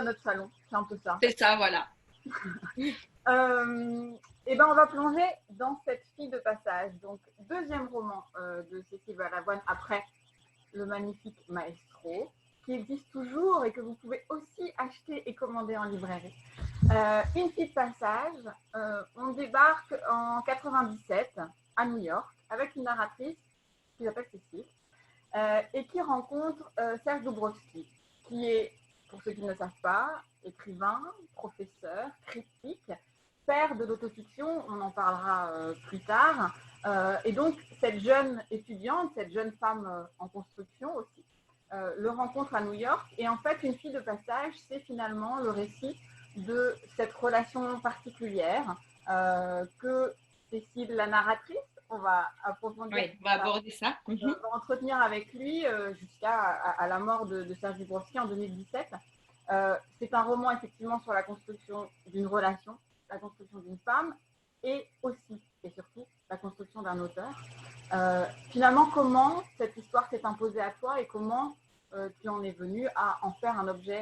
à notre salon. C'est un peu ça. C'est ça, voilà. Et ben on va plonger dans cette fille de passage. Donc, deuxième roman de Cécile Valavoine après le magnifique Maestro, qui existe toujours et que vous pouvez aussi acheter et commander en librairie. Une fille de passage, on débarque en 97 à New York avec une narratrice qui s'appelle Cécile et qui rencontre Serge Dubrovsky, qui est, pour ceux qui ne le savent pas, écrivain, professeur, critique, père de l'autofiction, on en parlera plus tard. Et donc, cette jeune étudiante, cette jeune femme en construction aussi, le rencontre à New York. Et en fait, une fille de passage, c'est finalement le récit de cette relation particulière que Cécile, la narratrice, on va approfondir. Oui, on va aborder ça. Va entretenir avec lui jusqu'à la mort de Serge Dubrovsky en 2017. C'est un roman effectivement sur la construction d'une relation, la construction d'une femme et aussi et surtout la construction d'un auteur. Finalement, comment cette histoire s'est imposée à toi et comment tu en es venu à en faire un objet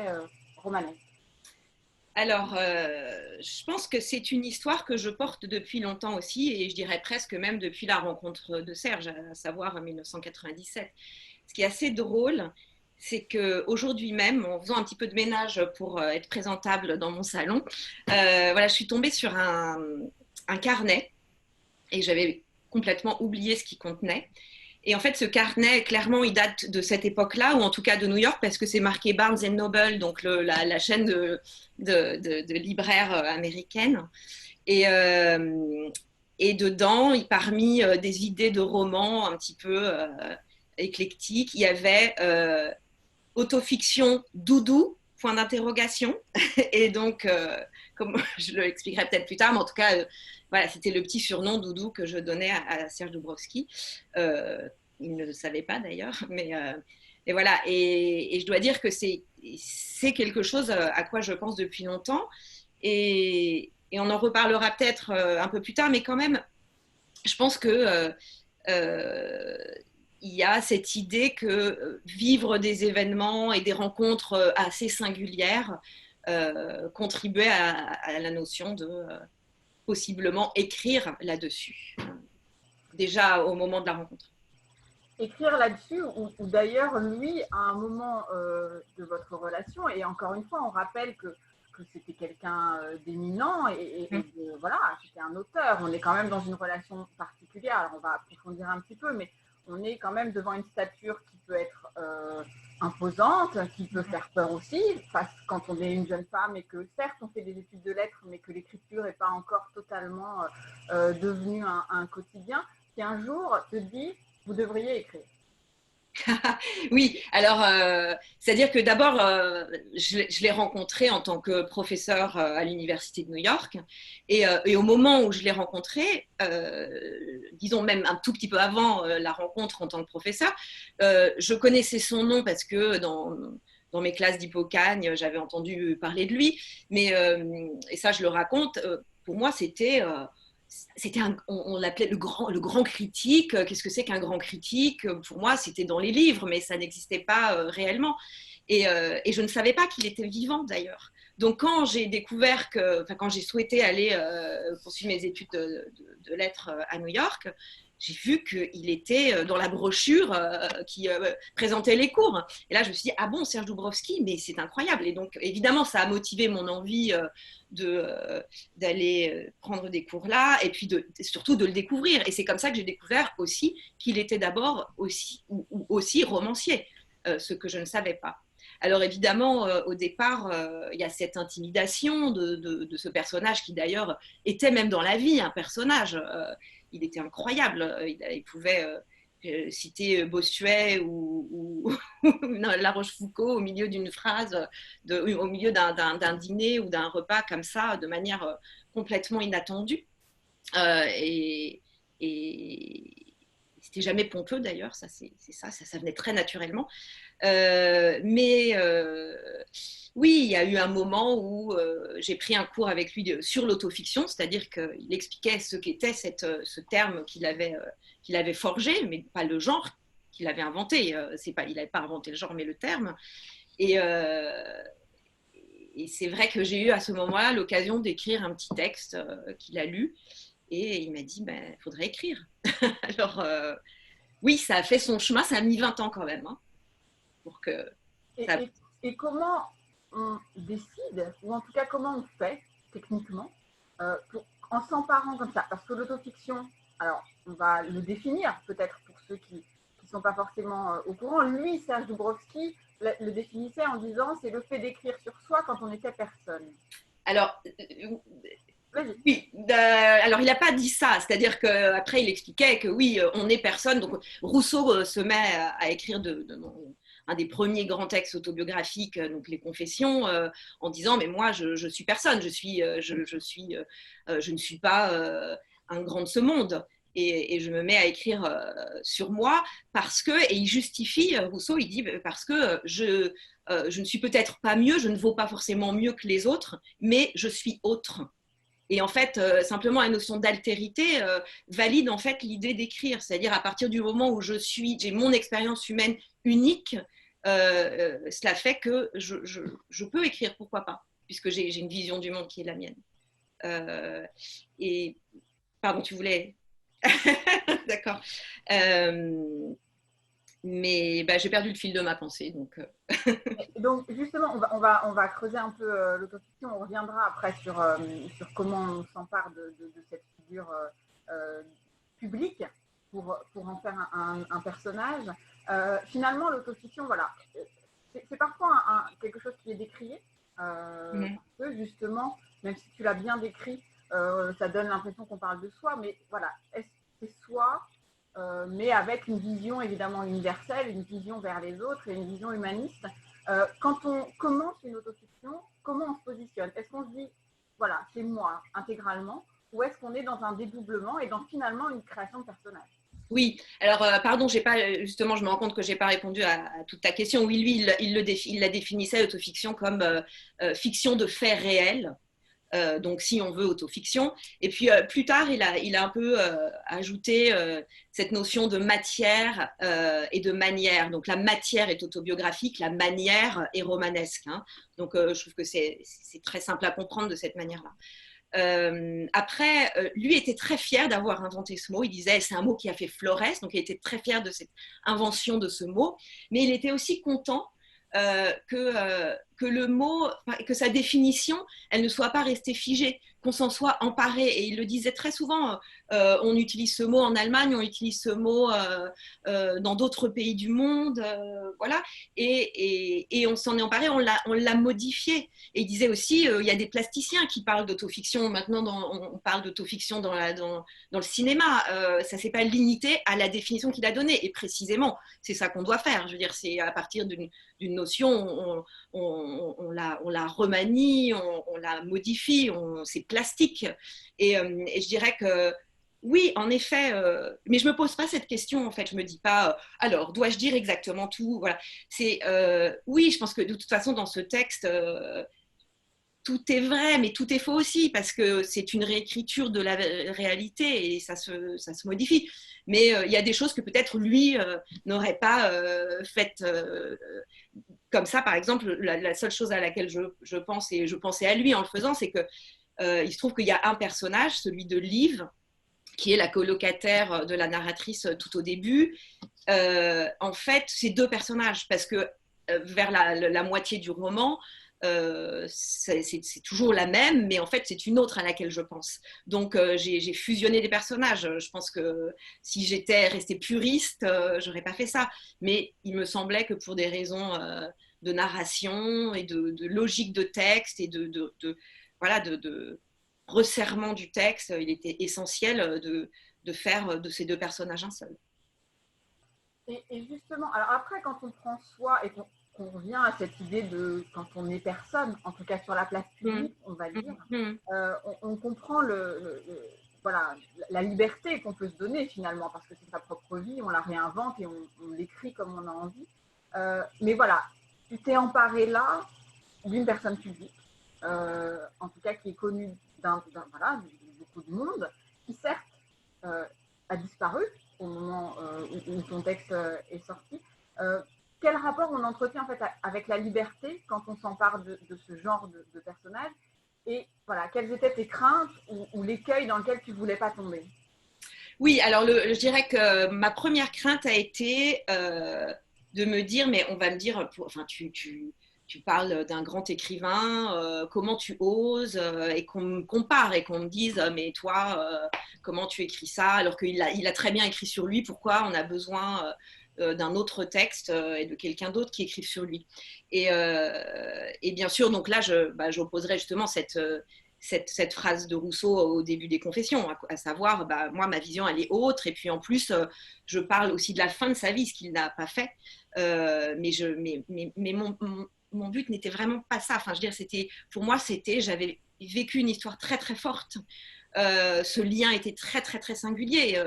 romanesque? Alors, je pense que c'est une histoire que je porte depuis longtemps aussi, et je dirais presque même depuis la rencontre de Serge, à savoir en 1997. Ce qui est assez drôle, c'est qu'aujourd'hui même, en faisant un petit peu de ménage pour être présentable dans mon salon, voilà, je suis tombée sur un carnet, et j'avais complètement oublié ce qu'il contenait. Et en fait, ce carnet, clairement, il date de cette époque-là, ou en tout cas de New York, parce que c'est marqué Barnes Noble, donc la chaîne de libraires américaine. Et dedans, parmi des idées de romans un petit peu éclectiques, il y avait autofiction doudou, point d'interrogation. Et donc, comme je le expliquerai peut-être plus tard, mais en tout cas, voilà, c'était le petit surnom doudou que je donnais à Serge Dubrovsky. Il ne le savait pas d'ailleurs, mais et voilà. Et je dois dire que c'est quelque chose à quoi je pense depuis longtemps. Et on en reparlera peut-être un peu plus tard, mais quand même, je pense que il y a cette idée que vivre des événements et des rencontres assez singulières contribuait à la notion de possiblement écrire là-dessus, déjà au moment de la rencontre. Écrire là-dessus, ou d'ailleurs, lui, à un moment de votre relation, et encore une fois, on rappelle que c'était quelqu'un d'éminent, et voilà, c'était un auteur. On est quand même dans une relation particulière, alors on va approfondir un petit peu, mais on est quand même devant une stature qui peut être imposante, qui peut faire peur aussi, quand on est une jeune femme et que certes on fait des études de lettres, mais que l'écriture n'est pas encore totalement devenue un quotidien, qui un jour te dit vous devriez écrire. Oui, alors, c'est-à-dire que d'abord, je l'ai rencontré en tant que professeur à l'Université de New York. Et au moment où je l'ai rencontré, disons même un tout petit peu avant la rencontre en tant que professeur, je connaissais son nom parce que dans mes classes d'Hippocagne, j'avais entendu parler de lui. Mais, et ça, je le raconte, pour moi, on l'appelait le grand critique. Qu'est-ce que c'est qu'un grand critique? Pour moi, c'était dans les livres, mais ça n'existait pas réellement. Et je ne savais pas qu'il était vivant d'ailleurs. Donc quand j'ai découvert quand j'ai souhaité aller poursuivre mes études de lettres à New York, j'ai vu qu'il était dans la brochure qui présentait les cours. Et là, je me suis dit, ah bon, Serge Dubrovsky, mais c'est incroyable. Et donc, évidemment, ça a motivé mon envie d'aller prendre des cours là, et puis surtout de le découvrir. Et c'est comme ça que j'ai découvert aussi qu'il était d'abord aussi romancier, ce que je ne savais pas. Alors évidemment, au départ, il y a cette intimidation de ce personnage qui d'ailleurs était même dans la vie un personnage. Il était incroyable. Il pouvait citer Bossuet ou La Rochefoucauld au milieu d'une phrase, au milieu d'un dîner ou d'un repas comme ça, de manière complètement inattendue. Et c'était jamais pompeux d'ailleurs, ça venait très naturellement. Mais oui, il y a eu un moment où j'ai pris un cours avec lui sur l'autofiction, c'est-à-dire qu'il expliquait ce qu'était ce terme qu'il avait forgé, mais pas le genre qu'il avait inventé. Il n'avait pas inventé le genre, mais le terme. Et et c'est vrai que j'ai eu à ce moment-là l'occasion d'écrire un petit texte qu'il a lu. Et il m'a dit, il faudrait écrire. Alors, oui, ça a fait son chemin, ça a mis 20 ans quand même. Hein, pour que Et, ça... et comment on décide, ou en tout cas comment on fait techniquement, en s'emparant comme ça? Parce que l'autofiction, alors on va le définir peut-être pour ceux qui ne sont pas forcément au courant. Lui, Serge Dubrovsky, le définissait en disant c'est le fait d'écrire sur soi quand on n'était personne. Alors, Vas-y. oui, alors il n'a pas dit ça, c'est-à-dire qu'après il expliquait que oui, on est personne. Donc Rousseau se met à écrire un des premiers grands textes autobiographiques, donc les Confessions, en disant mais moi je suis personne, je ne suis pas un grand de ce monde. Et je me mets à écrire sur moi parce que, et il justifie, Rousseau, il dit parce que je ne suis peut-être pas mieux, je ne vaux pas forcément mieux que les autres, mais je suis autre. Et en fait, simplement la notion d'altérité valide en fait l'idée d'écrire, c'est-à-dire à partir du moment où j'ai mon expérience humaine unique, cela fait que je peux écrire, pourquoi pas, puisque j'ai une vision du monde qui est la mienne. Et pardon, tu voulais d'accord. Mais j'ai perdu le fil de ma pensée, donc. Donc justement, on va creuser un peu l'autofiction. On reviendra après sur comment on s'empare de cette figure publique pour en faire un personnage. Finalement, l'autofiction, voilà, c'est parfois quelque chose qui est décrié parce que justement, même si tu l'as bien décrit, ça donne l'impression qu'on parle de soi, mais voilà, est-ce que c'est soi mais avec une vision évidemment universelle, une vision vers les autres et une vision humaniste. Quand on commence une autofiction, comment on se positionne? Est-ce qu'on se dit, voilà, c'est moi intégralement, ou est-ce qu'on est dans un dédoublement et dans finalement une création de personnage? Oui, alors pardon, j'ai pas justement, je me rends compte que j'ai pas répondu à toute ta question. Oui, lui, il la définissait autofiction comme fiction de faits réels. Donc, si on veut, autofiction. Et puis, plus tard, il a un peu ajouté cette notion de matière et de manière. Donc, la matière est autobiographique, la manière est romanesque. Hein. Donc, je trouve que c'est très simple à comprendre de cette manière-là. Après, lui était très fier d'avoir inventé ce mot. Il disait c'est un mot qui a fait Florès, donc il était très fier de cette invention de ce mot. Mais il était aussi content que le mot, que sa définition, elle ne soit pas restée figée, qu'on s'en soit emparé. Et il le disait très souvent, on utilise ce mot en Allemagne, on utilise ce mot dans d'autres pays du monde, voilà. Et on s'en est emparé, on l'a modifié. Et il disait aussi, il y a des plasticiens qui parlent d'autofiction. Maintenant, on parle d'autofiction dans le cinéma. Ça ne s'est pas limité à la définition qu'il a donnée. Et précisément, c'est ça qu'on doit faire. Je veux dire, c'est à partir d'une notion, on la remanie, on la modifie, c'est plastique. Et je dirais que oui, en effet, mais je me pose pas cette question en fait. Je me dis pas, alors dois-je dire exactement tout? Voilà. C'est oui, je pense que de toute façon dans ce texte, tout est vrai, mais tout est faux aussi, parce que c'est une réécriture de la réalité et ça se modifie. Mais il y a des choses que peut-être lui n'aurait pas faites comme ça. Par exemple, la seule chose à laquelle je pense, et je pensais à lui en le faisant, c'est que il se trouve qu'il y a un personnage, celui de Liv, qui est la colocataire de la narratrice tout au début. En fait, c'est deux personnages, parce que vers la moitié du roman, c'est toujours la même, mais en fait, c'est une autre à laquelle je pense. Donc, j'ai fusionné des personnages. Je pense que si j'étais restée puriste, j'aurais pas fait ça. Mais il me semblait que pour des raisons de narration et de logique de texte et voilà, de resserrement du texte, il était essentiel de faire de ces deux personnages un seul. Et justement, alors après, quand on prend soi et qu'on revient à cette idée de quand on est personne, en tout cas sur la place publique, on va dire, on comprend voilà, la liberté qu'on peut se donner finalement, parce que c'est sa propre vie, on la réinvente et on l'écrit comme on a envie. Mais voilà, tu t'es emparé là d'une personne publique, en tout cas qui est connue voilà, de beaucoup de monde, qui certes a disparu au moment où ton texte est sorti. Quel rapport on entretient en fait avec la liberté quand on s'empare de ce genre de personnage? Et voilà, quelles étaient tes craintes ou l'écueil dans lequel tu ne voulais pas tomber? Oui, alors je dirais que ma première crainte a été de me dire, mais on va me dire, enfin, tu parles d'un grand écrivain, comment tu oses, et qu'on me compare et qu'on me dise, mais toi, comment tu écris ça, alors il a très bien écrit sur lui, pourquoi on a besoin d'un autre texte et de quelqu'un d'autre qui écrive sur lui. Et bien sûr, donc là, j'opposerais justement cette phrase de Rousseau au début des Confessions, à savoir, moi, ma vision, elle est autre, et puis en plus, je parle aussi de la fin de sa vie, ce qu'il n'a pas fait, mais mon but n'était vraiment pas ça. Enfin, je veux dire, pour moi, j'avais vécu une histoire très, très forte. Ce lien était très, très, très singulier.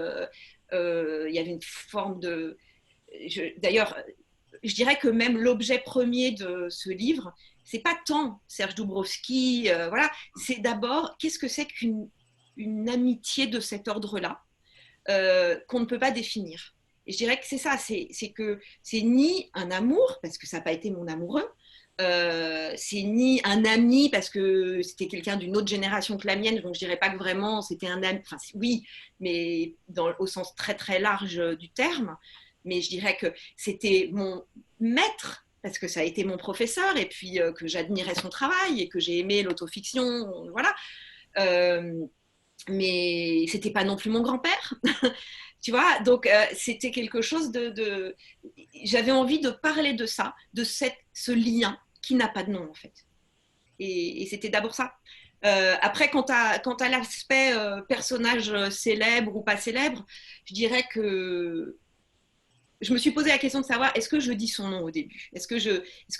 Il y avait une forme de... D'ailleurs, je dirais que même l'objet premier de ce livre, c'est pas tant Serge Doubrovski, voilà, c'est d'abord qu'est-ce que c'est qu'une amitié de cet ordre-là, qu'on ne peut pas définir. Et je dirais que c'est ça, c'est que c'est ni un amour, parce que ça n'a pas été mon amoureux, c'est ni un ami, parce que c'était quelqu'un d'une autre génération que la mienne, donc je dirais pas que vraiment c'était un ami, enfin oui, mais au sens très très large du terme, mais je dirais que c'était mon maître, parce que ça a été mon professeur, et puis que j'admirais son travail, et que j'ai aimé l'autofiction, voilà. Euh, mais c'était pas non plus mon grand-père. Tu vois, donc c'était quelque chose J'avais envie de parler de ça, ce lien qui n'a pas de nom en fait. Et c'était d'abord ça. Après, quant à l'aspect personnage célèbre ou pas célèbre, je dirais que je me suis posé la question de savoir est-ce que je dis son nom au début, est-ce que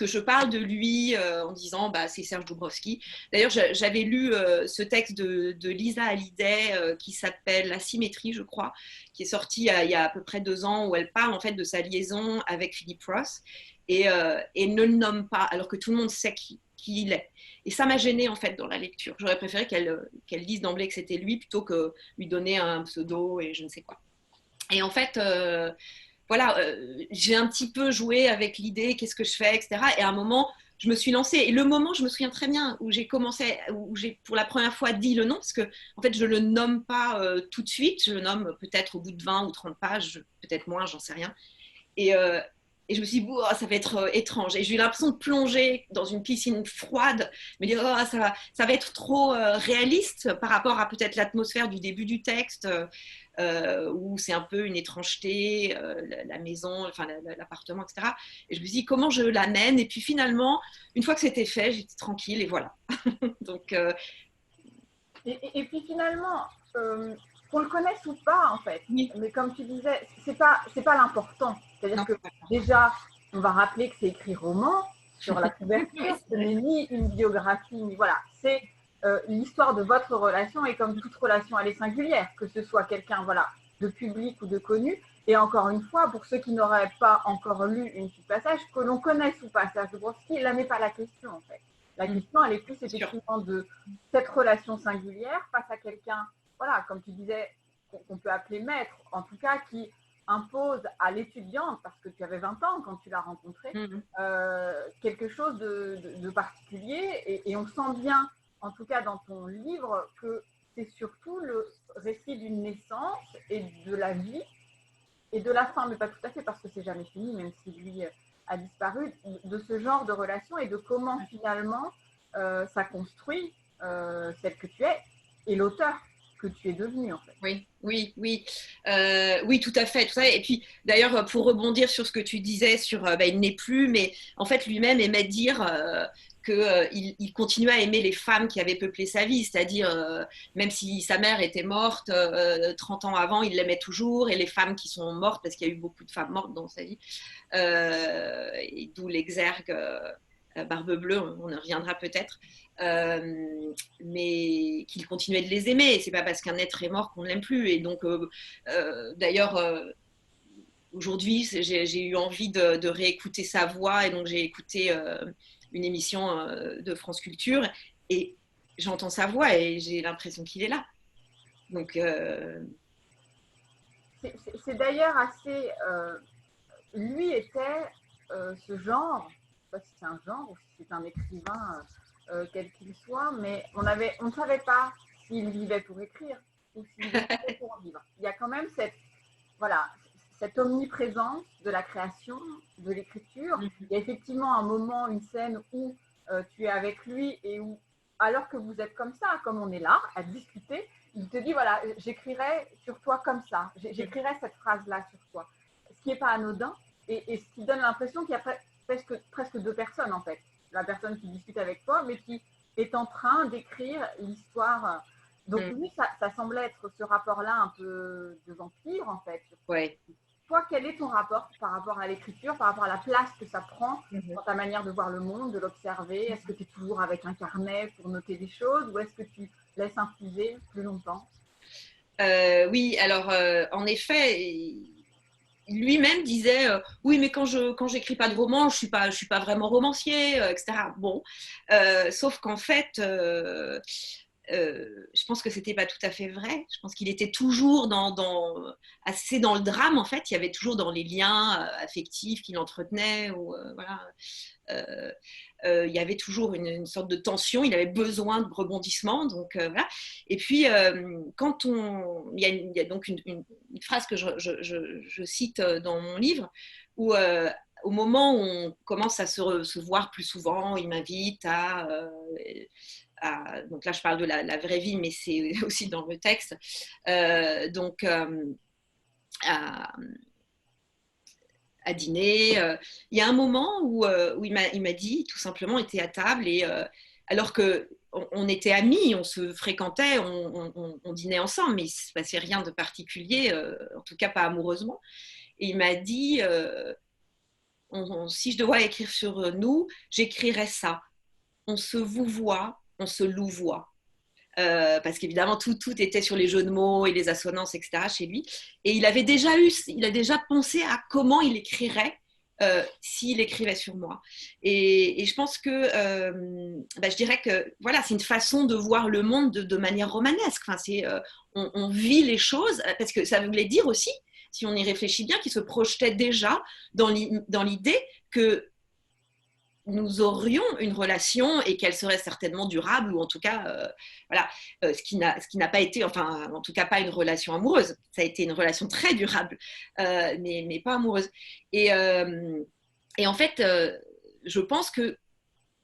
je parle de lui en disant c'est Serge Doubrovski. D'ailleurs, j'avais lu ce texte de Lisa Hallyday qui s'appelle La symétrie, je crois, qui est sorti il y a à peu près 2 ans, où elle parle en fait de sa liaison avec Philip Roth et ne le nomme pas alors que tout le monde sait qui il est. Et ça m'a gênée en fait dans la lecture. J'aurais préféré qu'elle dise d'emblée que c'était lui plutôt que lui donner un pseudo et je ne sais quoi. Et en fait, voilà, j'ai un petit peu joué avec l'idée, qu'est-ce que je fais, etc. Et à un moment, je me suis lancée. Et le moment, je me souviens très bien, où j'ai pour la première fois dit le nom, parce que en fait, je le nomme pas tout de suite, je le nomme peut-être au bout de 20 ou 30 pages, peut-être moins, j'en sais rien. Et, euh, et je me suis dit, oh, ça va être étrange. Et j'ai eu l'impression de plonger dans une piscine froide, me dire, oh, ça va être trop réaliste par rapport à peut-être l'atmosphère du début du texte, où c'est un peu une étrangeté, la maison, enfin l'appartement, etc. Et je me suis dit, comment je l'amène? Et puis finalement, une fois que c'était fait, j'étais tranquille et voilà. Donc, Et puis finalement, qu'on le connaisse ou pas, en fait, oui, mais comme tu disais, c'est pas l'important. C'est-à-dire non, que déjà, on va rappeler que c'est écrit roman sur la couverture, oui, ce n'est ni une biographie, ni voilà, c'est l'histoire de votre relation et comme toute relation, elle est singulière, que ce soit quelqu'un voilà, de public ou de connu. Et encore une fois, pour ceux qui n'auraient pas encore lu Une fille de passage, que l'on connaisse ou pas Serge Doubrovski, là n'est pas la question en fait. La question, elle est plus sûr. effectivement de cette relation singulière face à quelqu'un, voilà, comme tu disais, qu'on peut appeler maître, en tout cas qui impose à l'étudiante, parce que tu avais 20 ans quand tu l'as rencontré, quelque chose de particulier. Et on sent bien, en tout cas dans ton livre, que c'est surtout le récit d'une naissance et de la vie et de la fin, mais pas tout à fait parce que c'est jamais fini, même si lui a disparu, de ce genre de relation et de comment finalement ça construit celle que tu es et l'auteur que tu es devenu en fait. Oui, oui, oui, oui, tout à fait, tout à fait. Et puis, d'ailleurs, pour rebondir sur ce que tu disais sur, il n'est plus, mais en fait, lui-même aimait dire qu'il continuait à aimer les femmes qui avaient peuplé sa vie, c'est-à-dire, même si sa mère était morte 30 ans avant, il l'aimait toujours, et les femmes qui sont mortes, parce qu'il y a eu beaucoup de femmes mortes dans sa vie, et d'où l'exergue Barbe Bleue, on y reviendra peut-être. Mais qu'il continuait de les aimer. C'est pas parce qu'un être est mort qu'on ne l'aime plus. Et donc, d'ailleurs, aujourd'hui, j'ai eu envie de réécouter sa voix et donc j'ai écouté une émission de France Culture et j'entends sa voix et j'ai l'impression qu'il est là. Donc, c'est d'ailleurs assez. Lui était ce genre pas si c'est un genre ou si c'est un écrivain quel qu'il soit, mais on ne savait pas s'il vivait pour écrire ou s'il vivait pour vivre. Il y a quand même cette omniprésence de la création, de l'écriture. Il y a effectivement un moment, une scène où tu es avec lui et où, alors que vous êtes comme ça, comme on est là, à discuter, il te dit, voilà, j'écrirai sur toi comme ça, j'écrirai cette phrase-là sur toi. Ce qui n'est pas anodin et ce qui donne l'impression qu'il y a presque deux personnes, en fait. La personne qui discute avec toi, mais qui est en train d'écrire l'histoire. Donc oui, ça semblait être ce rapport-là un peu de vampire, en fait. Ouais. Toi, quel est ton rapport par rapport à l'écriture, par rapport à la place que ça prend dans ta manière de voir le monde, de l'observer? Est-ce que tu es toujours avec un carnet pour noter des choses ou est-ce que tu laisses infuser plus longtemps? Oui, alors en effet, lui-même disait oui, mais quand j'écris pas de romans, je suis pas vraiment romancier, etc. Bon, sauf qu'en fait, je pense que c'était pas tout à fait vrai. Je pense qu'il était toujours assez dans le drame, en fait. Il y avait toujours dans les liens affectifs qu'il entretenait, ou voilà. Il y avait toujours une sorte de tension, il avait besoin de rebondissement, donc voilà. Et puis, il y a donc une phrase que je cite dans mon livre, où au moment où on commence à se voir plus souvent, il m'invite donc là je parle de la vraie vie, mais c'est aussi dans le texte, à dîner. Il y a un moment où il m'a dit, tout simplement, il était à table, et alors qu'on était amis, on se fréquentait, on dînait ensemble, mais il ne se passait rien de particulier, en tout cas pas amoureusement. Et il m'a dit, si je devais écrire sur nous, j'écrirais ça. On se vouvoie, on se louvoie. Parce qu'évidemment tout était sur les jeux de mots et les assonances, etc. chez lui. Et il a déjà pensé à comment il écrirait s'il écrivait sur moi. Et je pense que, je dirais que voilà, c'est une façon de voir le monde de manière romanesque. Enfin, on vit les choses, parce que ça voulait dire aussi, si on y réfléchit bien, qu'il se projetait déjà dans l'idée que nous aurions une relation et qu'elle serait certainement durable, ou en tout cas, voilà, ce qui n'a pas été, enfin, en tout cas pas une relation amoureuse. Ça a été une relation très durable, mais pas amoureuse. Et en fait, je pense que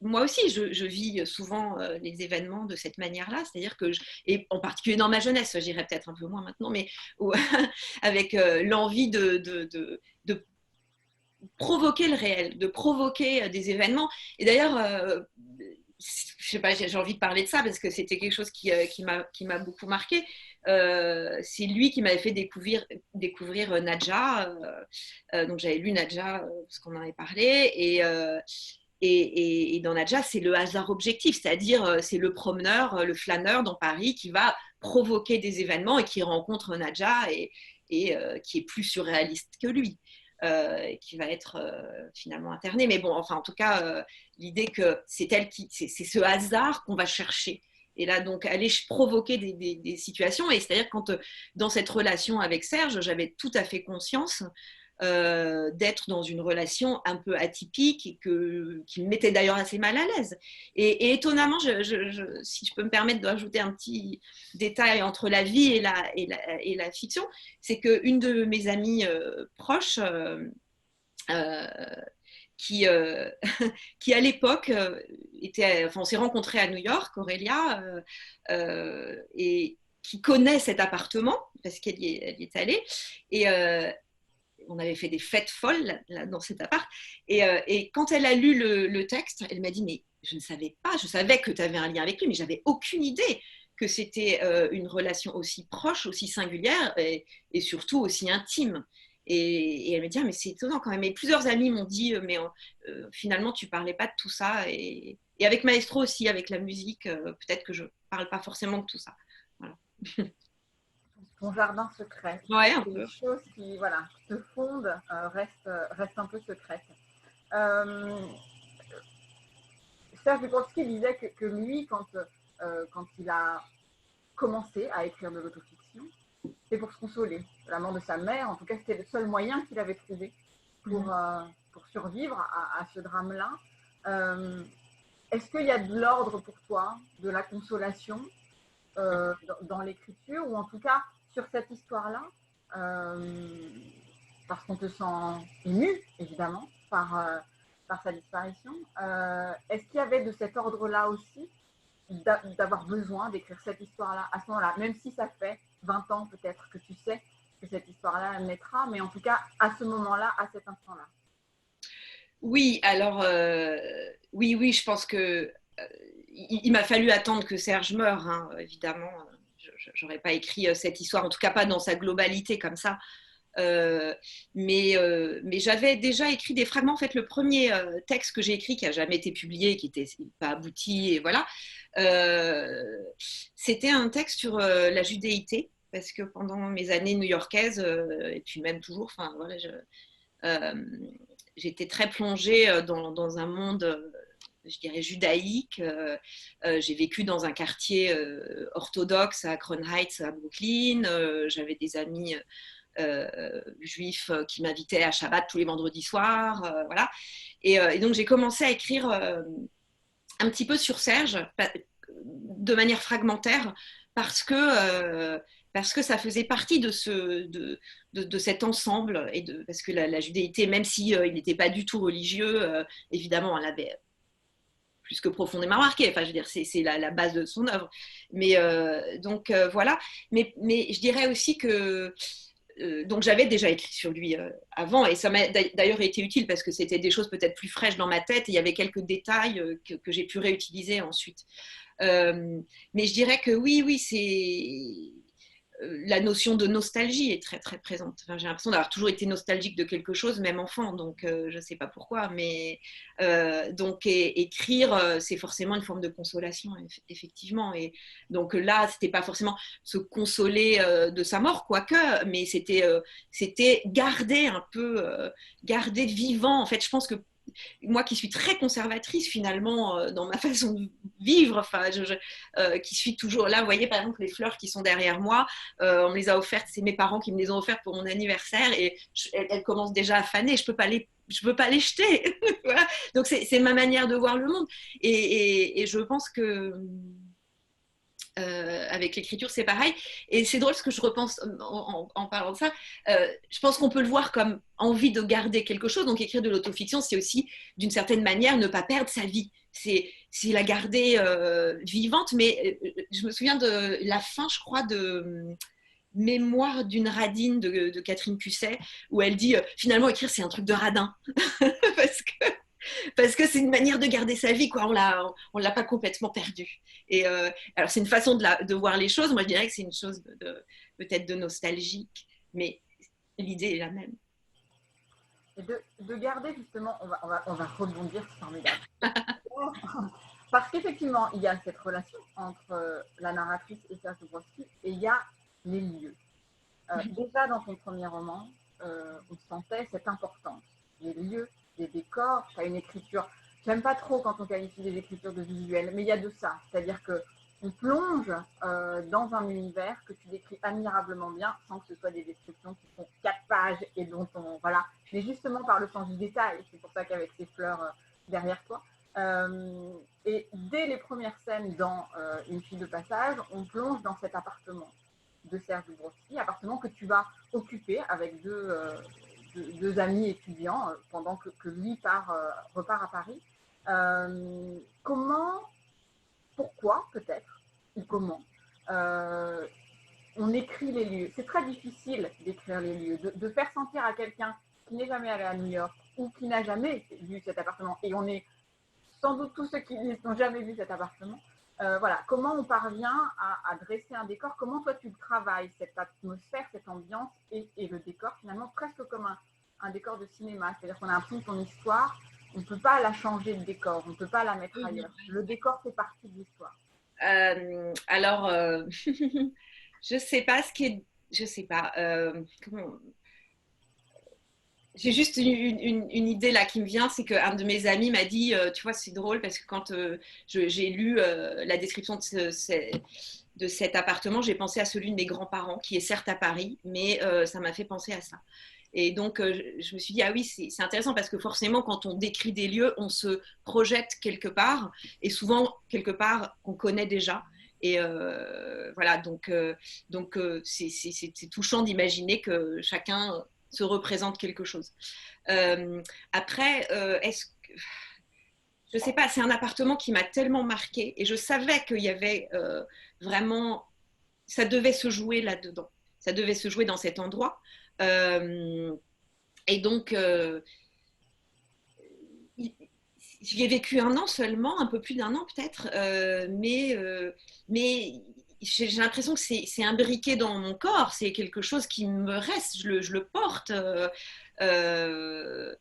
moi aussi, je vis souvent les événements de cette manière-là, c'est-à-dire que, et en particulier dans ma jeunesse, j'irais peut-être un peu moins maintenant, mais avec l'envie de provoquer le réel, de provoquer des événements. Et d'ailleurs, je sais pas, j'ai envie de parler de ça parce que c'était quelque chose qui m'a beaucoup marqué. C'est lui qui m'avait fait découvrir Nadja. Donc j'avais lu Nadja parce qu'on en avait parlé. Et dans Nadja, c'est le hasard objectif, c'est-à-dire c'est le promeneur, le flâneur dans Paris qui va provoquer des événements et qui rencontre Nadja et qui est plus surréaliste que lui. Qui va être finalement internée. Mais bon, enfin, en tout cas, l'idée que c'est ce hasard qu'on va chercher. Et là, donc, aller provoquer des situations. Et c'est-à-dire, quand dans cette relation avec Serge, j'avais tout à fait conscience d'être dans une relation un peu atypique et qui me mettait d'ailleurs assez mal à l'aise. Et étonnamment, si je peux me permettre de rajouter un petit détail entre la vie et la fiction, c'est qu'une de mes amies proches, qui, qui à l'époque on s'est rencontrés à New York, Aurélia, et qui connaît cet appartement parce qu'elle y est allée. Et on avait fait des fêtes folles là, dans cet appart. Et quand elle a lu le texte, elle m'a dit, mais je ne savais pas, je savais que tu avais un lien avec lui, mais j'avais aucune idée que c'était une relation aussi proche, aussi singulière et surtout aussi intime. Et elle me dit, ah, mais c'est étonnant quand même. Et plusieurs amis m'ont dit, mais finalement, tu parlais pas de tout ça. Et avec Maestro aussi, avec la musique, peut-être que je parle pas forcément de tout ça. Voilà. Ton jardin secret. Ouais, un peu. Les choses qui, voilà, qui te fondent restent un peu secrètes. Serge Lupinski disait que lui, quand il a commencé à écrire de l'autofiction, c'était pour se consoler. La mort de sa mère, en tout cas, c'était le seul moyen qu'il avait trouvé pour survivre à ce drame-là. Est-ce qu'il y a de l'ordre pour toi, de la consolation dans l'écriture, ou en tout cas sur cette histoire-là, parce qu'on te sent ému, évidemment, par sa disparition. Est-ce qu'il y avait de cet ordre-là aussi, d'avoir besoin d'écrire cette histoire-là à ce moment-là, même si ça fait 20 ans peut-être que tu sais que cette histoire-là naîtra, mais en tout cas à ce moment-là, à cet instant-là? Oui, alors, oui, je pense que il m'a fallu attendre que Serge meure, hein, évidemment. Je n'aurais pas écrit cette histoire, en tout cas pas dans sa globalité comme ça. Mais j'avais déjà écrit des fragments. En fait, le premier texte que j'ai écrit, qui n'a jamais été publié, qui n'était pas abouti, et voilà, c'était un texte sur la judéité, parce que pendant mes années new-yorkaises, et puis même toujours, enfin voilà, j'étais très plongée dans un monde, je dirais, judaïque. J'ai vécu dans un quartier orthodoxe à Crown Heights, à Brooklyn. J'avais des amis juifs qui m'invitaient à Shabbat tous les vendredis soirs. Voilà. Et donc, j'ai commencé à écrire un petit peu sur Serge, de manière fragmentaire, parce que ça faisait partie de cet ensemble, parce que la judéité, même si il n'était pas du tout religieux, évidemment, elle avait plus que profondément marqué. Enfin, je veux dire, c'est la base de son œuvre. Mais donc voilà. Mais je dirais aussi que donc j'avais déjà écrit sur lui avant, et ça m'a d'ailleurs été utile parce que c'était des choses peut-être plus fraîches dans ma tête, et il y avait quelques détails que j'ai pu réutiliser ensuite. Mais je dirais que oui, c'est la notion de nostalgie est très très présente. Enfin, j'ai l'impression d'avoir toujours été nostalgique de quelque chose, même enfant, donc je ne sais pas pourquoi, mais donc écrire, c'est forcément une forme de consolation, effectivement. Et donc là, c'était pas forcément se consoler de sa mort, quoique, mais c'était garder un peu, garder vivant. En fait, je pense que moi qui suis très conservatrice finalement dans ma façon de vivre, enfin, qui suis toujours là, vous voyez par exemple les fleurs qui sont derrière moi, on me les a offertes, c'est mes parents qui me les ont offertes pour mon anniversaire, et elles commencent déjà à faner, je peux pas les jeter. Voilà. Donc c'est ma manière de voir le monde, et je pense que avec l'écriture, c'est pareil. Et c'est drôle ce que je repense en parlant de ça. Je pense qu'on peut le voir comme envie de garder quelque chose. Donc écrire de l'autofiction, c'est aussi d'une certaine manière ne pas perdre sa vie. C'est la garder vivante. Mais je me souviens de la fin, je crois, de Mémoire d'une radine de Catherine Cusset, où elle dit finalement écrire c'est un truc de radin. Parce que c'est une manière de garder sa vie, quoi. On l'a pas complètement perdue. Et alors c'est une façon de voir les choses. Moi je dirais que c'est une chose peut-être de nostalgique, mais l'idée est la même. Et de garder justement, on va rebondir, c'est formidable. Parce qu'effectivement, il y a cette relation entre la narratrice et Serge Zubrowski, et il y a les lieux. Déjà dans ton premier roman, on sentait cette importance. Les lieux, les décors, tu as une écriture. J'aime pas trop quand on qualifie les écritures de visuel, mais il y a de ça. C'est-à-dire que on plonge dans un univers que tu décris admirablement bien, sans que ce soit des descriptions qui font 4 pages et dont on. Voilà. Mais justement par le sens du détail. C'est pour ça qu'avec ces fleurs derrière toi. Et dès les premières scènes dans Une fille de passage, on plonge dans cet appartement de Serge Zubrowski, appartement que tu vas occuper avec deux amis étudiants pendant que lui repart à Paris. Comment, pourquoi peut-être, ou comment on écrit les lieux? C'est très difficile d'écrire les lieux, de faire sentir à quelqu'un qui n'est jamais allé à New York ou qui n'a jamais vu cet appartement, et on est sans doute tous ceux qui n'ont jamais vu cet appartement. Voilà, comment on parvient à dresser un décor, comment toi tu le travailles, cette atmosphère, cette ambiance et le décor, finalement presque comme un décor de cinéma, c'est-à-dire qu'on a l'impression que ton histoire, on ne peut pas la changer de décor, on ne peut pas la mettre ailleurs. Le décor fait partie de l'histoire. Alors, je sais pas ce qui est, je sais pas, comment. J'ai juste une idée là qui me vient, c'est qu'un de mes amis m'a dit, tu vois, c'est drôle parce que quand j'ai lu la description de cet appartement, j'ai pensé à celui de mes grands-parents, qui est certes à Paris, mais ça m'a fait penser à ça. Et donc, je me suis dit, ah oui, c'est intéressant parce que forcément, quand on décrit des lieux, on se projette quelque part, et souvent quelque part qu'on connaît déjà. Et voilà, donc c'est touchant d'imaginer que chacun se représente quelque chose. Après, est-ce que je sais pas, c'est un appartement qui m'a tellement marqué et je savais qu'il y avait vraiment, ça devait se jouer là-dedans, ça devait se jouer dans cet endroit. Euh, et donc, j'y ai vécu 1 an seulement, un peu plus d'1 an peut-être, mais j'ai l'impression que c'est imbriqué dans mon corps, c'est quelque chose qui me reste, je le porte. Euh,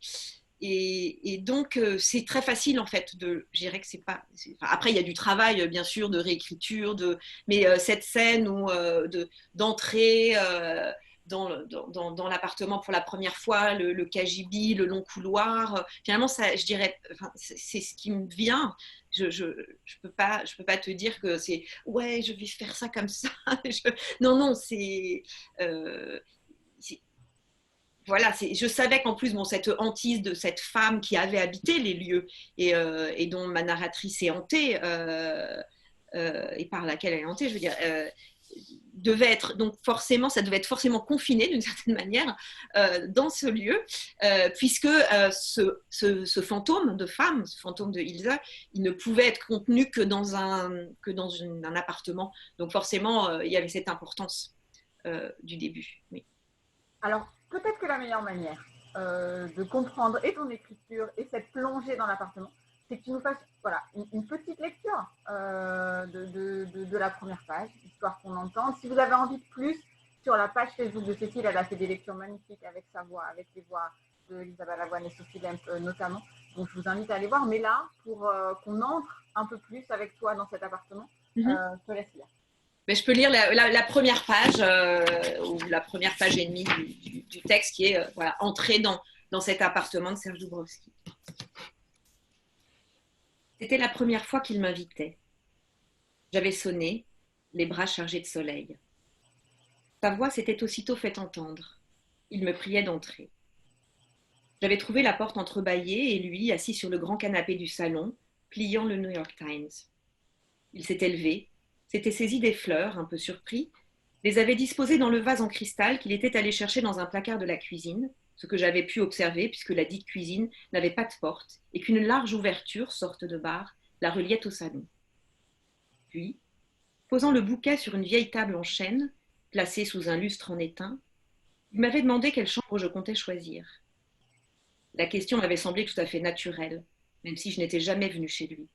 et donc, c'est très facile en fait je dirais que c'est pas. Enfin, après, il y a du travail, bien sûr, de réécriture, mais cette scène d'entrée dans l'appartement pour la première fois, le KGB, le long couloir, finalement, ça, je dirais, enfin, c'est ce qui me vient. Je peux pas te dire que c'est ouais, je vais faire ça comme ça. Non, non, euh, c'est voilà, je savais qu'en plus, bon, cette hantise de cette femme qui avait habité les lieux et dont ma narratrice est hantée, et par laquelle elle est hantée, je veux dire, devait être, donc forcément, ça devait être forcément confiné d'une certaine manière dans ce lieu, puisque ce fantôme de femme, ce fantôme de Ilse, il ne pouvait être contenu que dans un appartement. Donc forcément, il y avait cette importance du début. Oui. Alors, peut-être que la meilleure manière de comprendre et ton écriture et cette plongée dans l'appartement, c'est que tu nous fasses voilà, une petite lecture de la première page, histoire qu'on entende. Si vous avez envie de plus, sur la page Facebook de Cécile, elle a fait des lectures magnifiques avec sa voix, avec les voix d'Elisabeth Lavoine et Sophie Lemp notamment. Donc, je vous invite à aller voir. Mais là, pour qu'on entre un peu plus avec toi dans cet appartement, je te laisse lire. Mais je peux lire la première page ou la première page et demie du texte qui est voilà, entrée dans cet appartement de Serge Dubrovsky. C'était la première fois qu'il m'invitait. J'avais sonné, les bras chargés de soleil. Sa voix s'était aussitôt fait entendre. Il me priait d'entrer. J'avais trouvé la porte entrebâillée et lui, assis sur le grand canapé du salon, pliant le New York Times. Il s'était levé, s'était saisi des fleurs, un peu surpris, les avait disposées dans le vase en cristal qu'il était allé chercher dans un placard de la cuisine, ce que j'avais pu observer puisque la dite cuisine n'avait pas de porte et qu'une large ouverture, sorte de bar, la reliait au salon. Puis, posant le bouquet sur une vieille table en chêne, placée sous un lustre en étain, il m'avait demandé quelle chambre je comptais choisir. La question m'avait semblé tout à fait naturelle, même si je n'étais jamais venue chez lui.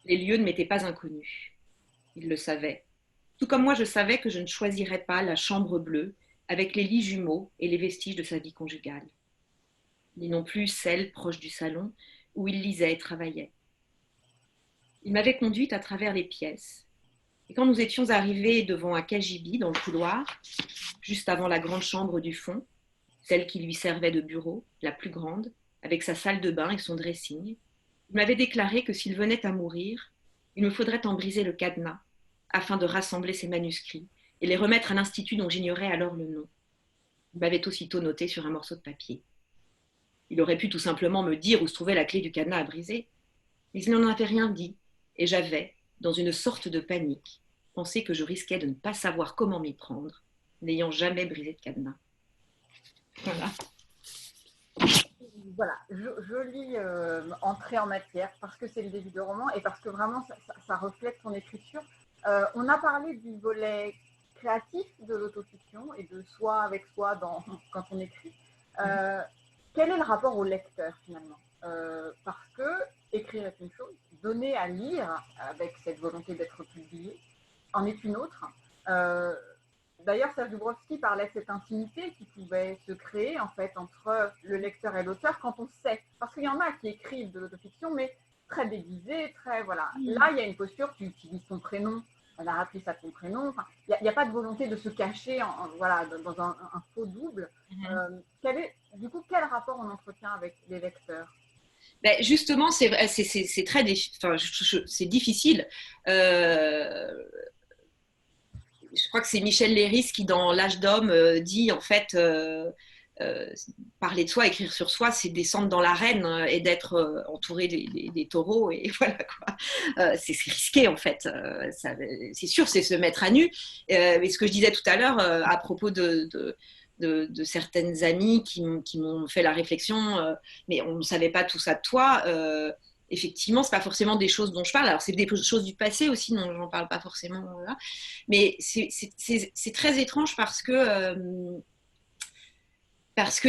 Les lieux ne m'étaient pas inconnus. Il le savait. Tout comme moi, je savais que je ne choisirais pas la chambre bleue avec les lits jumeaux et les vestiges de sa vie conjugale, ni non plus celle proche du salon où il lisait et travaillait. Il m'avait conduite à travers les pièces, et quand nous étions arrivés devant un cagibi dans le couloir, juste avant la grande chambre du fond, celle qui lui servait de bureau, la plus grande, avec sa salle de bain et son dressing, il m'avait déclaré que s'il venait à mourir, il me faudrait en briser le cadenas afin de rassembler ses manuscrits et les remettre à l'institut dont j'ignorais alors le nom. Il m'avait aussitôt noté sur un morceau de papier. Il aurait pu tout simplement me dire où se trouvait la clé du cadenas à briser, mais il n'en avait rien dit, et j'avais, dans une sorte de panique, pensé que je risquais de ne pas savoir comment m'y prendre, n'ayant jamais brisé de cadenas. Voilà. Voilà, jolie entrée en matière parce que c'est le début de roman et parce que vraiment ça reflète ton écriture. On a parlé du volet créatif de l'autofiction et de soi avec soi quand on écrit. Quel est le rapport au lecteur finalement parce que écrire est une chose, donner à lire avec cette volonté d'être publié en est une autre. D'ailleurs, Serge Dubrovsky parlait de cette intimité qui pouvait se créer en fait entre le lecteur et l'auteur quand on sait. Parce qu'il y en a qui écrivent de l'autofiction, mais très déguisé, très voilà. Là, il y a une posture, tu utilises ton prénom, la narratrice a ton prénom. Enfin, il n'y a pas de volonté de se cacher voilà, dans un faux double. Du coup, quel rapport on entretient avec les lecteurs? Ben justement, c'est très c'est difficile. je crois que c'est Michel Léris qui, dans L'Âge d'homme, dit en fait, parler de soi, écrire sur soi, c'est descendre dans l'arène et d'être entouré des taureaux. Et voilà quoi. C'est risqué en fait. C'est sûr, c'est se mettre à nu. Mais ce que je disais tout à l'heure à propos de certaines amies qui m'ont fait la réflexion, mais on ne savait pas tout ça de toi. Effectivement, c'est pas forcément des choses dont je parle. Alors, c'est des choses du passé aussi, dont j'en parle pas forcément là. Mais c'est très étrange parce qu'il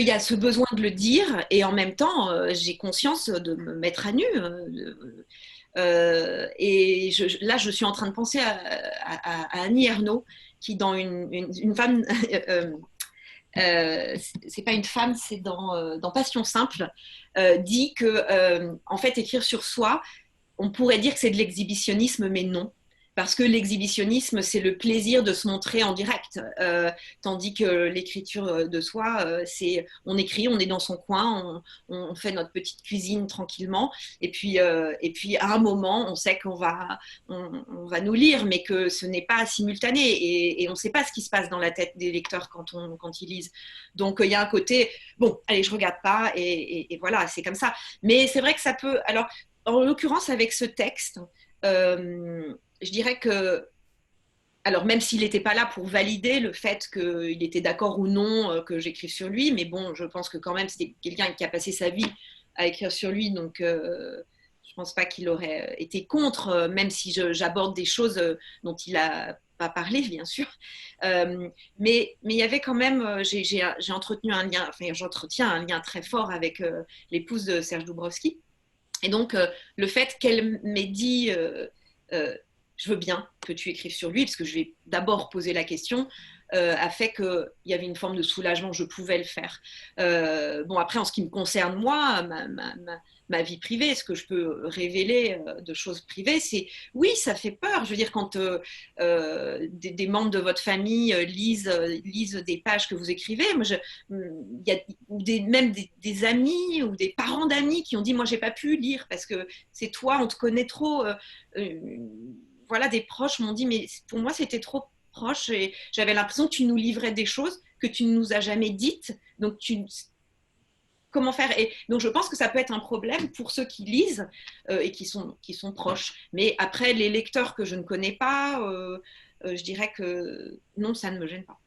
y a ce besoin de le dire et en même temps, j'ai conscience de me mettre à nu. Et là, je suis en train de penser à Annie Ernaux, qui dans une femme, c'est pas une femme, c'est dans Passion simple, dit que en fait écrire sur soi, on pourrait dire que c'est de l'exhibitionnisme, mais non. Parce que l'exhibitionnisme, c'est le plaisir de se montrer en direct, tandis que l'écriture de soi, c'est on écrit, on est dans son coin, on fait notre petite cuisine tranquillement, et puis à un moment, on sait qu'on on va nous lire, mais que ce n'est pas simultané, et on ne sait pas ce qui se passe dans la tête des lecteurs quand ils lisent. Donc il y a un côté, bon, allez, je regarde pas, et voilà, c'est comme ça. Mais c'est vrai que ça peut, alors en l'occurrence avec ce texte, je dirais que, alors même s'il n'était pas là pour valider le fait qu'il était d'accord ou non que j'écrive sur lui, mais bon, je pense que quand même c'était quelqu'un qui a passé sa vie à écrire sur lui, donc je ne pense pas qu'il aurait été contre, même si j'aborde des choses dont il n'a pas parlé, bien sûr. Mais il y avait quand même, j'ai entretenu un lien, enfin j'entretiens un lien très fort avec l'épouse de Serge Doubrovski. Et donc, le fait qu'elle m'ait dit je veux bien que tu écrives sur lui, parce que je lui ai d'abord posé la question, a fait qu'il y avait une forme de soulagement, je pouvais le faire. Bon, après, en ce qui me concerne, moi, ma vie privée, ce que je peux révéler de choses privées, c'est, oui, ça fait peur. Je veux dire, quand des membres de votre famille lisent des pages que vous écrivez, moi, y a, ou même des amis ou des parents d'amis qui ont dit, moi, j'ai pas pu lire parce que c'est toi, on te connaît trop. Voilà, des proches m'ont dit, mais pour moi, c'était trop proche et j'avais l'impression que tu nous livrais des choses que tu ne nous as jamais dites. Donc, comment faire? Et donc, je pense que ça peut être un problème pour ceux qui lisent et qui sont proches. Mais après, les lecteurs que je ne connais pas, je dirais que non, ça ne me gêne pas.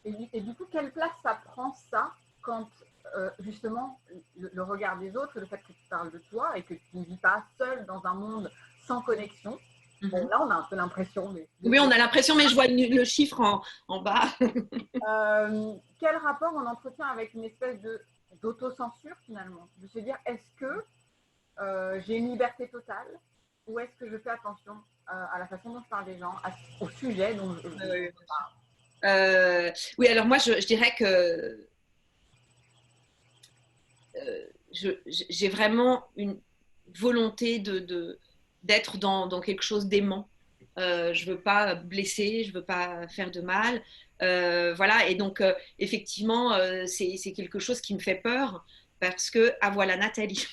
Et du coup, quelle place ça prend ça quand justement le regard des autres, le fait que tu parles de toi et que tu ne vis pas seul dans un monde sans connexion? Bon, là, on a un peu l'impression. Mais... Oui, on a l'impression, mais je vois le chiffre en bas. Quel rapport on entretient avec une espèce d'autocensure finalement? De se dire, est-ce que j'ai une liberté totale ou est-ce que je fais attention à la façon dont je parle des gens, au sujet dont je parle? Oui, alors moi, je dirais que j'ai vraiment une volonté d'être dans quelque chose d'aimant. Je ne veux pas blesser, je ne veux pas faire de mal. Voilà, et donc effectivement, c'est quelque chose qui me fait peur parce que, ah voilà Nathalie,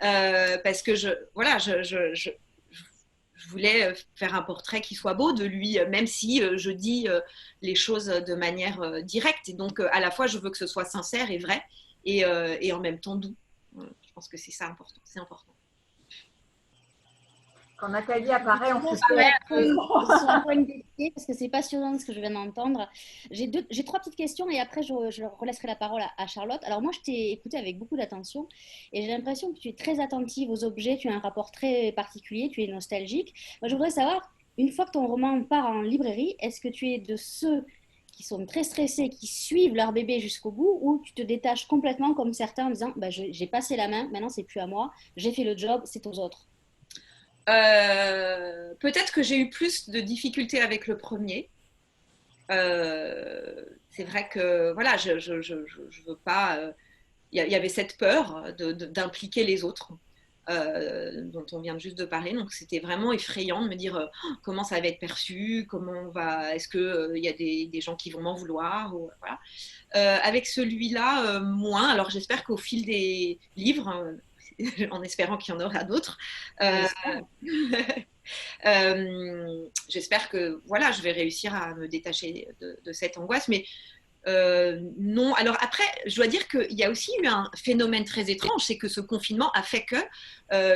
parce que voilà, je voulais faire un portrait qui soit beau de lui, même si je dis les choses de manière directe. Et donc, à la fois, je veux que ce soit sincère et vrai, et en même temps doux. Je pense que c'est ça important. C'est important. Quand Nathalie apparaît, on se sur un point d'essai, parce que c'est passionnant ce que je viens d'entendre. J'ai trois petites questions et après je relaisserai la parole à Charlotte. Alors moi, je t'ai écouté avec beaucoup d'attention et j'ai l'impression que tu es très attentive aux objets, tu as un rapport très particulier, tu es nostalgique. Moi, je voudrais savoir, une fois que ton roman part en librairie, est-ce que tu es de ceux qui sont très stressés, qui suivent leur bébé jusqu'au bout, ou tu te détaches complètement comme certains en disant bah, j'ai passé la main, maintenant c'est plus à moi, j'ai fait le job, c'est aux autres? Peut-être que j'ai eu plus de difficultés avec le premier. C'est vrai que voilà, je veux pas. Il y avait cette peur d'impliquer les autres, dont on vient juste de parler. Donc c'était vraiment effrayant de me dire comment ça va être perçu, est-ce que il y a des gens qui vont m'en vouloir, ou, voilà. Avec celui-là, moins. Alors j'espère qu'au fil des livres, en espérant qu'il y en aura d'autres. J'espère que voilà, je vais réussir à me détacher de cette angoisse, mais non. Alors après, je dois dire qu'il y a aussi eu un phénomène très étrange, c'est que ce confinement a fait que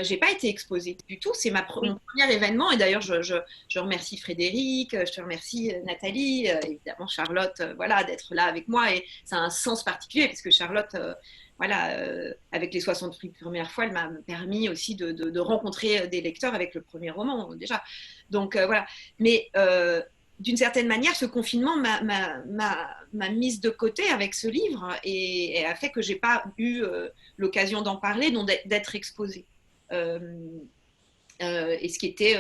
j'ai pas été exposée du tout. C'est mon premier événement, et d'ailleurs je remercie Frédéric, je te remercie Nathalie, évidemment Charlotte, voilà, d'être là avec moi, et ça a un sens particulier parce que Charlotte, voilà, avec les 60 premières fois, elle m'a permis aussi de rencontrer des lecteurs avec le premier roman déjà. Donc voilà, mais d'une certaine manière, ce confinement m'a mise de côté avec ce livre et a fait que j'ai pas eu l'occasion d'en parler, donc d'être exposée. Et ce qui était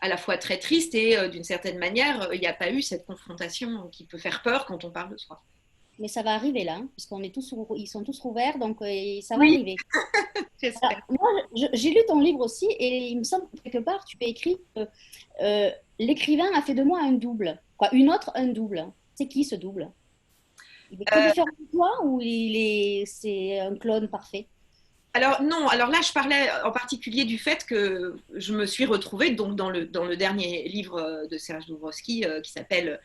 à la fois très triste et d'une certaine manière, il n'y a pas eu cette confrontation qui peut faire peur quand on parle de soi. Mais ça va arriver là, hein, puisqu'on est ils sont tous rouverts, donc ça va Oui. arriver. J'espère. Alors, moi, j'ai lu ton livre aussi, et il me semble que quelque part, tu as écrit que l'écrivain a fait de moi un double. Quoi, une autre, un double. C'est qui ce double? Il est que différent de toi ou c'est un clone parfait? Alors non, alors là je parlais en particulier du fait que je me suis retrouvée donc dans le dernier livre de Serge Doubrovsky qui s'appelle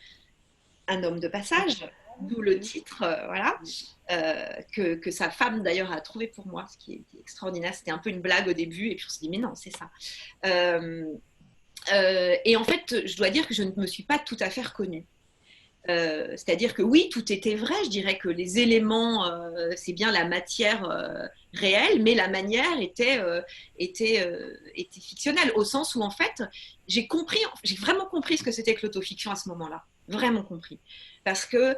Un homme de passage, d'où le titre, voilà, que sa femme d'ailleurs a trouvé pour moi, ce qui est extraordinaire. C'était un peu une blague au début, et puis on s'est dit mais non, c'est ça. Et en fait, je dois dire que je ne me suis pas tout à fait reconnue. C'est-à-dire que oui, tout était vrai. Je dirais que les éléments, c'est bien la matière réelle, mais la manière était fictionnelle, au sens où en fait, j'ai vraiment compris ce que c'était que l'autofiction à ce moment-là. Vraiment compris. Parce que,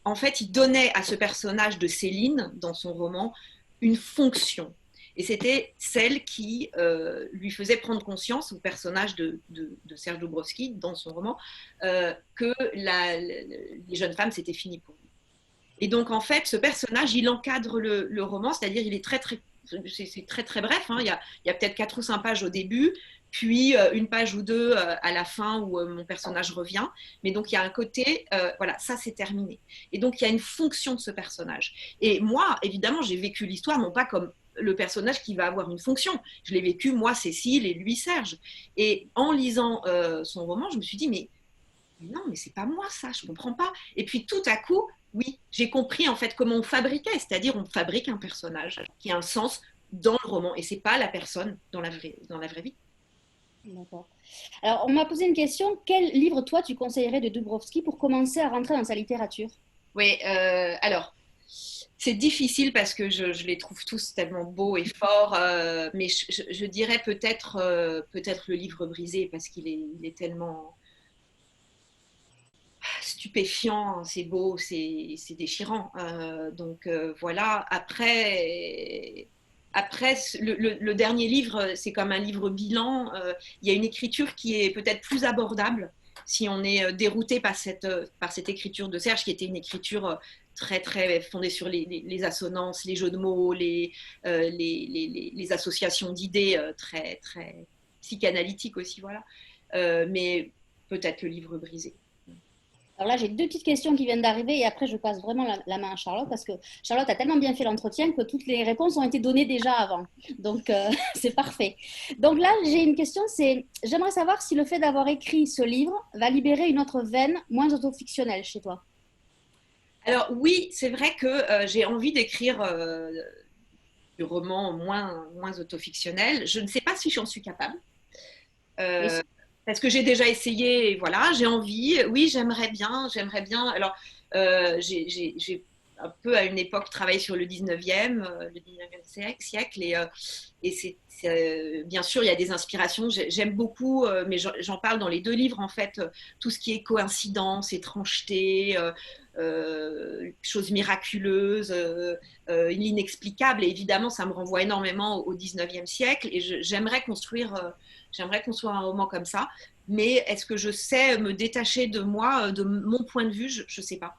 en fait, il donnait à ce personnage de Céline, dans son roman, une fonction. Et c'était celle qui lui faisait prendre conscience au personnage de Serge Doubrovsky, dans son roman, que les jeunes femmes, c'était fini pour lui. Et donc, en fait, ce personnage, il encadre le roman, c'est-à-dire il est c'est très, très bref. Hein. Il y a peut-être 4 ou 5 pages au début, puis une page ou deux à la fin où mon personnage revient. Mais donc, il y a un côté, voilà, ça, c'est terminé. Et donc, il y a une fonction de ce personnage. Et moi, évidemment, j'ai vécu l'histoire, non pas comme le personnage qui va avoir une fonction. Je l'ai vécu, moi, Cécile, et lui, Serge. Et en lisant son roman, je me suis dit, mais non, mais c'est pas moi ça, je comprends pas. Et puis tout à coup, oui, j'ai compris en fait comment on fabriquait, c'est-à-dire on fabrique un personnage qui a un sens dans le roman, et c'est pas la personne dans la vraie vie. D'accord. Alors, on m'a posé une question. Quel livre, toi, tu conseillerais de Doubrovsky pour commencer à rentrer dans sa littérature? Oui, alors, c'est difficile parce que je les trouve tous tellement beaux et forts, mais je dirais peut-être le livre brisé parce il est tellement stupéfiant, c'est beau, c'est déchirant. Donc voilà, après le dernier livre, c'est comme un livre bilan. Il y a une écriture qui est peut-être plus abordable si on est dérouté par cette écriture de Serge, qui était une écriture très, très fondée sur les assonances, les jeux de mots, les associations d'idées très, très psychanalytiques aussi, voilà. Mais peut-être le livre brisé. Alors là, j'ai deux petites questions qui viennent d'arriver et après, je passe vraiment la main à Charlotte parce que Charlotte a tellement bien fait l'entretien que toutes les réponses ont été données déjà avant. Donc, c'est parfait. Donc là, j'ai une question, j'aimerais savoir si le fait d'avoir écrit ce livre va libérer une autre veine moins autofictionnelle chez toi. Alors oui, c'est vrai que j'ai envie d'écrire du roman moins autofictionnel. Je ne sais pas si j'en suis capable. Oui, Parce que j'ai déjà essayé, et voilà, j'ai envie. Oui, j'aimerais bien. Alors, j'ai un peu à une époque travaillé sur le 19e siècle, et bien sûr, il y a des inspirations. J'aime beaucoup, mais j'en parle dans les 2 livres, en fait, tout ce qui est coïncidence, étrangeté, choses miraculeuses, l'inexplicable. Et évidemment, ça me renvoie énormément au 19e siècle, et j'aimerais construire un roman comme ça. Mais est-ce que je sais me détacher de moi, de mon point de vue? Je ne sais pas.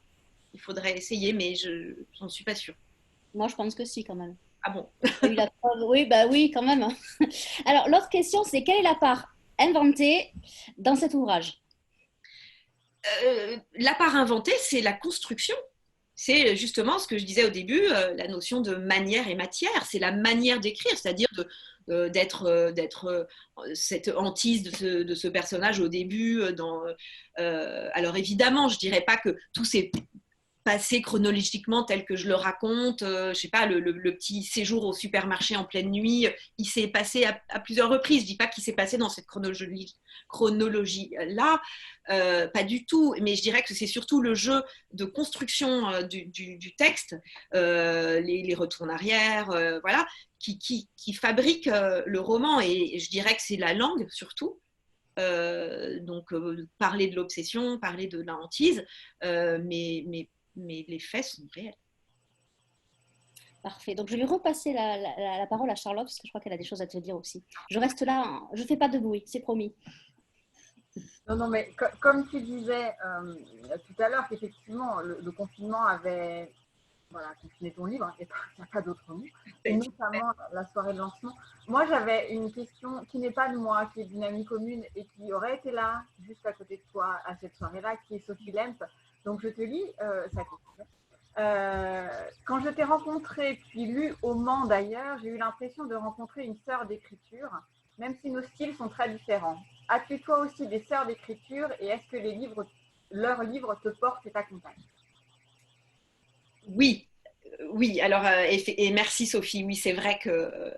Il faudrait essayer, mais je n'en suis pas sûre. moi, je pense que si, quand même. Ah bon? T'as eu la preuve. Oui, bah oui, quand même. Alors, l'autre question, c'est quelle est la part inventée dans cet ouvrage? La part inventée, c'est la construction. c'est justement ce que je disais au début, la notion de manière et matière. C'est la manière d'écrire, c'est-à-dire d'être cette hantise de ce personnage au début. Alors évidemment, je dirais pas que tout s'est passé chronologiquement tel que je le raconte. Je sais pas, le petit séjour au supermarché en pleine nuit, il s'est passé à plusieurs reprises. Je dis pas qu'il s'est passé dans cette chronologie-là, pas du tout. Mais je dirais que c'est surtout le jeu de construction du texte, les retours en arrière, voilà, qui fabrique le roman. Et je dirais que c'est la langue surtout. Parler de l'obsession, parler de la hantise, mais les faits sont réels. Parfait. Donc, je vais repasser la parole à Charlotte, parce que je crois qu'elle a des choses à te dire aussi. Je reste là, je ne fais pas de bruit, c'est promis. Non, mais comme tu disais tout à l'heure, qu'effectivement, le confinement avait confiné ton livre, il n'y a pas d'autre mot, et notamment la soirée de lancement. Moi, j'avais une question qui n'est pas de moi, qui est d'une amie commune et qui aurait été là, juste à côté de toi, à cette soirée-là, qui est Sophie Lemp. Donc, je te lis sa question. Quand je t'ai rencontré, puis lu au Mans d'ailleurs, j'ai eu l'impression de rencontrer une sœur d'écriture, même si nos styles sont très différents. As-tu toi aussi des sœurs d'écriture et est-ce que leurs livres te portent et t'accompagnent? Oui, alors, et merci Sophie, oui, c'est vrai que,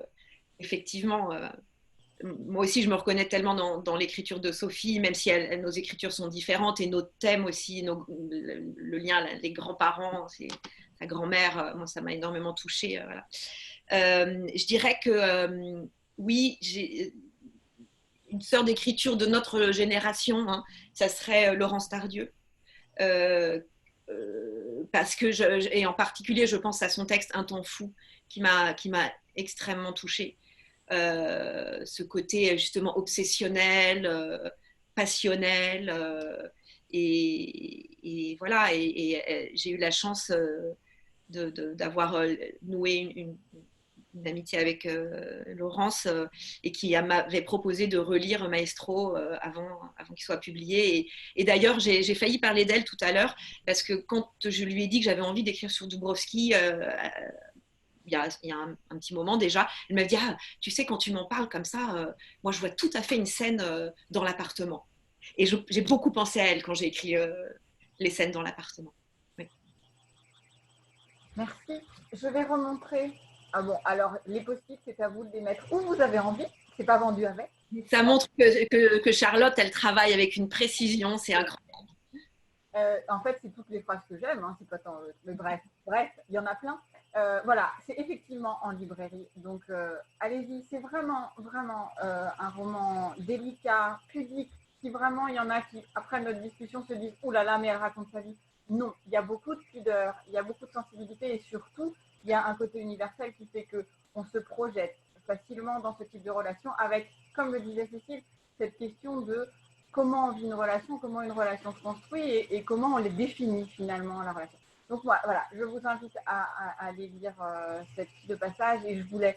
effectivement, moi aussi, je me reconnais tellement dans l'écriture de Sophie, même si nos écritures sont différentes et nos thèmes aussi, le lien, les grands-parents, sa grand-mère, moi, ça m'a énormément touchée. Voilà. Je dirais que oui, j'ai une sœur d'écriture de notre génération, hein, ça serait Laurence Tardieu. Parce que, et en particulier, je pense à son texte Un temps fou, qui m'a extrêmement touchée. Ce côté justement obsessionnel, passionnel, et voilà, et j'ai eu la chance d'avoir noué une amitié avec Laurence et qui m'avait proposé de relire Maestro avant qu'il soit publié. Et d'ailleurs, j'ai failli parler d'elle tout à l'heure parce que quand je lui ai dit que j'avais envie d'écrire sur Dubrovsky, il y a un petit moment déjà, elle m'a dit tu sais, quand tu m'en parles comme ça, moi je vois tout à fait une scène dans l'appartement. Et j'ai beaucoup pensé à elle quand j'ai écrit les scènes dans l'appartement. Oui. Merci. Je vais remontrer. Ah bon, alors les post-it, c'est à vous de les mettre où vous avez envie. C'est pas vendu avec. Ça montre que Charlotte, elle travaille avec une précision, c'est incroyable. En fait, c'est toutes les phrases que j'aime, hein, c'est pas tant, mais bref, il y en a plein. Voilà, c'est effectivement en librairie, donc allez-y, c'est vraiment un roman délicat, pudique. Si vraiment il y en a qui, après notre discussion, se disent « Ouh là là, mais elle raconte sa vie », non, il y a beaucoup de pudeur, il y a beaucoup de sensibilité et surtout, il y a un côté universel qui fait qu'on se projette facilement dans ce type de relation avec, comme le disait Cécile, cette question de comment on vit une relation, comment une relation se construit et comment on les définit finalement, la relation. Donc voilà, je vous invite à aller lire cette fiche de passage et je voulais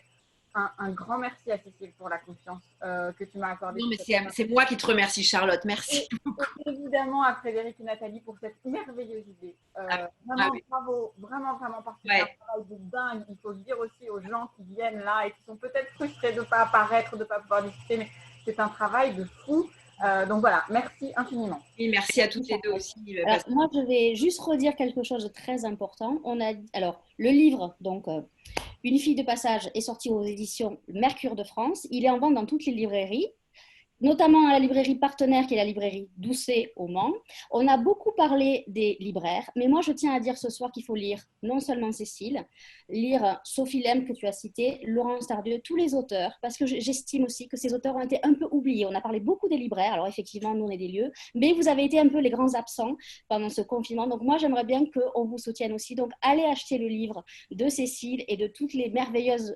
un grand merci à Cécile pour la confiance que tu m'as accordée. Non, mais c'est moi qui te remercie, Charlotte. Merci beaucoup. Et évidemment à Frédéric et Nathalie pour cette merveilleuse idée. Vraiment, oui. Bravo, vraiment, parce que c'est un travail de dingue. Il faut le dire aussi aux gens qui viennent là et qui sont peut-être frustrés de ne pas apparaître, de ne pas pouvoir discuter, mais c'est un travail de fou. Donc voilà, merci infiniment. Et merci à toutes les deux aussi. Alors, moi, je vais juste redire quelque chose de très important. Alors, le livre, donc, Une fille de passage, est sorti aux éditions Mercure de France. Il est en vente dans toutes les librairies, notamment à la librairie partenaire qui est la librairie Doucet au Mans. On a beaucoup parlé des libraires, mais moi je tiens à dire ce soir qu'il faut lire non seulement Cécile, lire Sophie Lemp que tu as citée, Laurence Tardieu, tous les auteurs, parce que j'estime aussi que ces auteurs ont été un peu oubliés. On a parlé beaucoup des libraires, alors effectivement nous on est des lieux, mais vous avez été un peu les grands absents pendant ce confinement, donc moi j'aimerais bien qu'on vous soutienne aussi. Donc allez acheter le livre de Cécile et de toutes les merveilleuses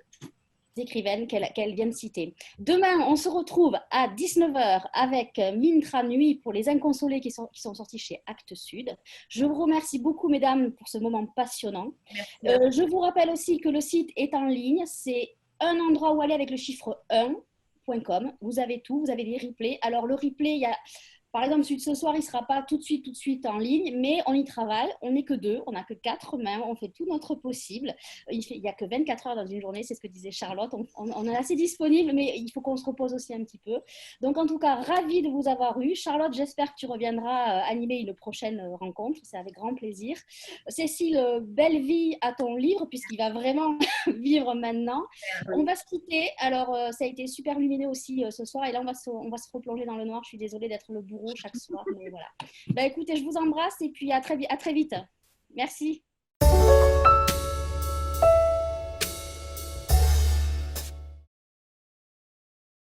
écrivaines qu'elle vient de citer. Demain, on se retrouve à 19h avec Mintra Nuit pour les inconsolés qui sont sortis chez Actes Sud. Je vous remercie beaucoup, mesdames, pour ce moment passionnant. Je vous rappelle aussi que le site est en ligne. C'est un endroit où aller avec le chiffre 1.com. Vous avez tout, vous avez des replays. Alors, le replay, il y a Par exemple, celui de ce soir, il ne sera pas tout de suite en ligne, mais on y travaille. On n'est que 2, on n'a que 4 mains, on fait tout notre possible. Il n'y a que 24 heures dans une journée, c'est ce que disait Charlotte. On est assez disponible, mais il faut qu'on se repose aussi un petit peu. Donc, en tout cas, ravie de vous avoir eu. Charlotte, j'espère que tu reviendras animer une prochaine rencontre. C'est avec grand plaisir. Cécile, belle vie à ton livre, puisqu'il va vraiment vivre maintenant. On va se quitter. Alors, ça a été super lumineux aussi ce soir. Et là, on va se replonger dans le noir. Je suis désolée d'être le bourreau chaque soir, mais voilà. Bah, écoutez, je vous embrasse et puis à très vite. Merci.